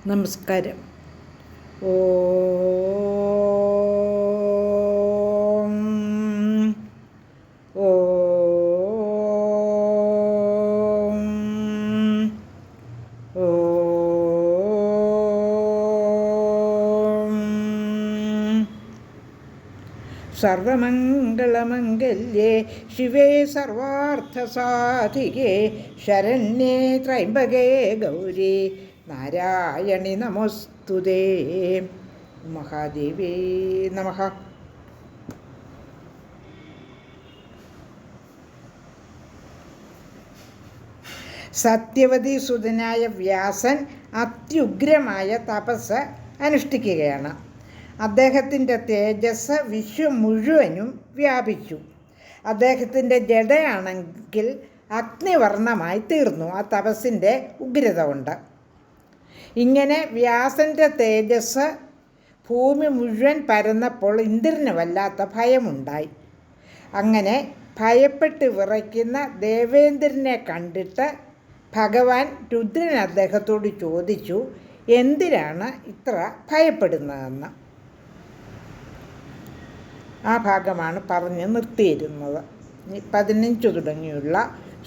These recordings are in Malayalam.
നമസ്കാരം. ഓം ഓം ഓം സർവമംഗളമംഗല്യേ ശിവേ സർവാർത്ഥസാധികേ ശരണ്യേ ത്രയംബകേ ഗൗരി നാരായണി നമോസ്തുതേ. മഹാദേവേ നമഃ. സത്യവതി സുതനായ വ്യാസൻ അത്യുഗ്രമായ തപസ് അനുഷ്ഠിക്കുകയാണ്. അദ്ദേഹത്തിൻ്റെ തേജസ് വിശ്വം മുഴുവനും വ്യാപിച്ചു. അദ്ദേഹത്തിൻ്റെ ജഡയാണെങ്കിൽ അഗ്നിവർണ്ണമായി തീർന്നു. ആ തപസ്സിൻ്റെ ഉഗ്രത കൊണ്ട് ഇങ്ങനെ വ്യാസൻ്റെ തേജസ് ഭൂമി മുഴുവൻ പരന്നപ്പോൾ ഇന്ദ്രന് വല്ലാത്ത ഭയമുണ്ടായി. അങ്ങനെ ഭയപ്പെട്ട് വിറയ്ക്കുന്ന ദേവേന്ദ്രനെ കണ്ടിട്ട് ഭഗവാൻ രുദ്രൻ അദ്ദേഹത്തോട് ചോദിച്ചു, എന്തിനാണ് ഇത്ര ഭയപ്പെടുന്നതെന്ന്. ആ ഭാഗമാണ് പറഞ്ഞ് നിർത്തിയിരുന്നത്. 15 തുടങ്ങിയുള്ള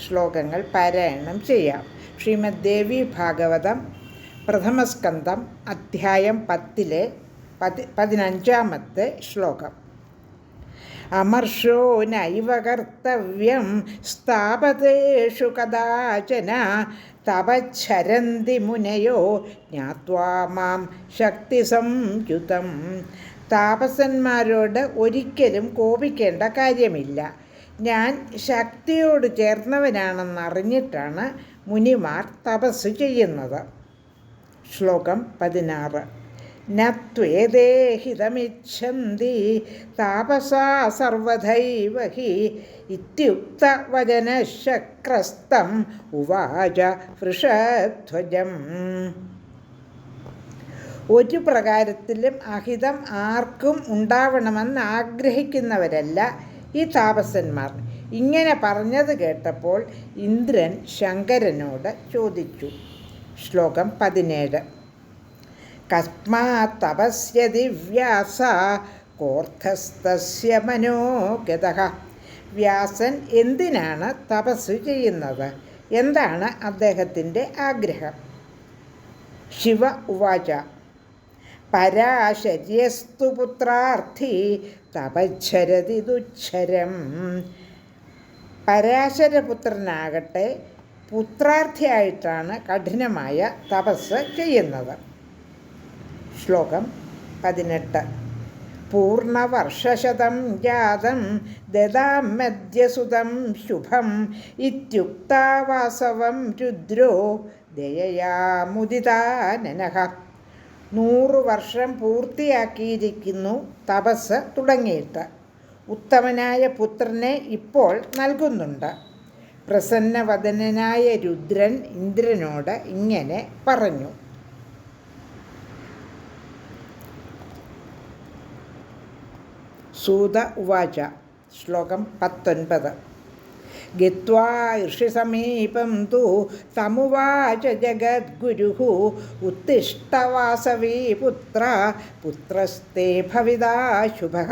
ശ്ലോകങ്ങൾ പാരായണം ചെയ്യാം. ശ്രീമദ് ദേവി ഭാഗവതം പ്രഥമസ്കന്ധം അധ്യായം 10 15 ശ്ലോകം. അമർഷോ നൈവ കർത്തവ്യം സ്ഥാപതേഷു കദാചന തപച്ഛരന്തി മുനയോ ജ്ഞാത്വാ മാം ശക്തിസംയുതം. താപസന്മാരോട് ഒരിക്കലും കോപിക്കേണ്ട കാര്യമില്ല. ഞാൻ ശക്തിയോട് ചേർന്നവനാണെന്നറിഞ്ഞിട്ടാണ് മുനിമാർ തപസ് ചെയ്യുന്നത്. ശ്ലോകം 16. നത്വേദേഹിതമിച്ഛന്തി താപസാ സർവഥൈവ ഹി ഇത്യുക്തവചനശക്രസ്തം ഉവാച വൃഷധ്വജം. ഒരു പ്രകാരത്തിലും അഹിതം ആർക്കും ഉണ്ടാവണമെന്ന് ആഗ്രഹിക്കുന്നവരല്ല ഈ താപസന്മാർ. ഇങ്ങനെ പറഞ്ഞത് കേട്ടപ്പോൾ ഇന്ദ്രൻ ശങ്കരനോട് ചോദിച്ചു. ശ്ലോകം 17. കസ്മാത് തപസ്യതി വ്യാസ കോർത്ഥസ്തസ്യ മനോഗതഃ. വ്യാസൻ എന്തിനാണ് തപസ് ചെയ്യുന്നത്? എന്താണ് അദ്ദേഹത്തിൻ്റെ ആഗ്രഹം? ശിവ ഉവാച പരാശര്യസ്തു പുത്രാർത്ഥി തപച്ഛരതി ദുച്ഛരം. പരാശരപുത്രനാകട്ടെ പുത്രാർത്ഥിയായിട്ടാണ് കഠിനമായ തപസ് ചെയ്യുന്നത്. ശ്ലോകം 18. പൂർണ്ണവർഷശതം ജാതം ദദാമദ്യസുതം ശുഭം ഇത്യുക്താ വാസവം രുദ്രോ ദയയാ മുദിതാനനഃ. 100 വർഷം പൂർത്തിയാക്കിയിരിക്കുന്നു തപസ് തുടങ്ങിയിട്ട്. ഉത്തമനായ പുത്രനെ ഇപ്പോൾ നൽകുന്നുണ്ട്. പ്രസന്നവദനായ രുദ്രൻ ഇന്ദ്രനോട് ഇങ്ങനെ പറഞ്ഞു. സൂത ഉവാച. ശ്ലോകം 19. ഗത്വാ ഋഷിസമീപം തു തമുവാച ജഗദ്ഗുരുഃ ഉത്തിഷ്ഠ വാസവീ പുത്ര പുത്രസ്തേ ഭവിതാ ശുഭഃ.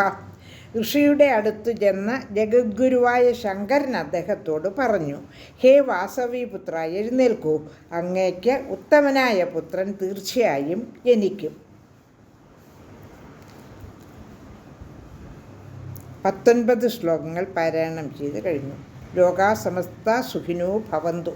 ഋഷിയുടെ അടുത്ത് ചെന്ന് ജഗദ്ഗുരുവായ ശങ്കരൻ അദ്ദേഹത്തോട് പറഞ്ഞു, ഹേ വാസവീപുത്ര, എഴുന്നേൽക്കൂ, അങ്ങേക്ക് ഉത്തമനായ പുത്രൻ തീർച്ചയായും ജനിക്കും. 19 ശ്ലോകങ്ങൾ പാരായണം ചെയ്ത് കഴിഞ്ഞു. ലോകാ സമസ്ത സുഖിനോ ഭവന്തു.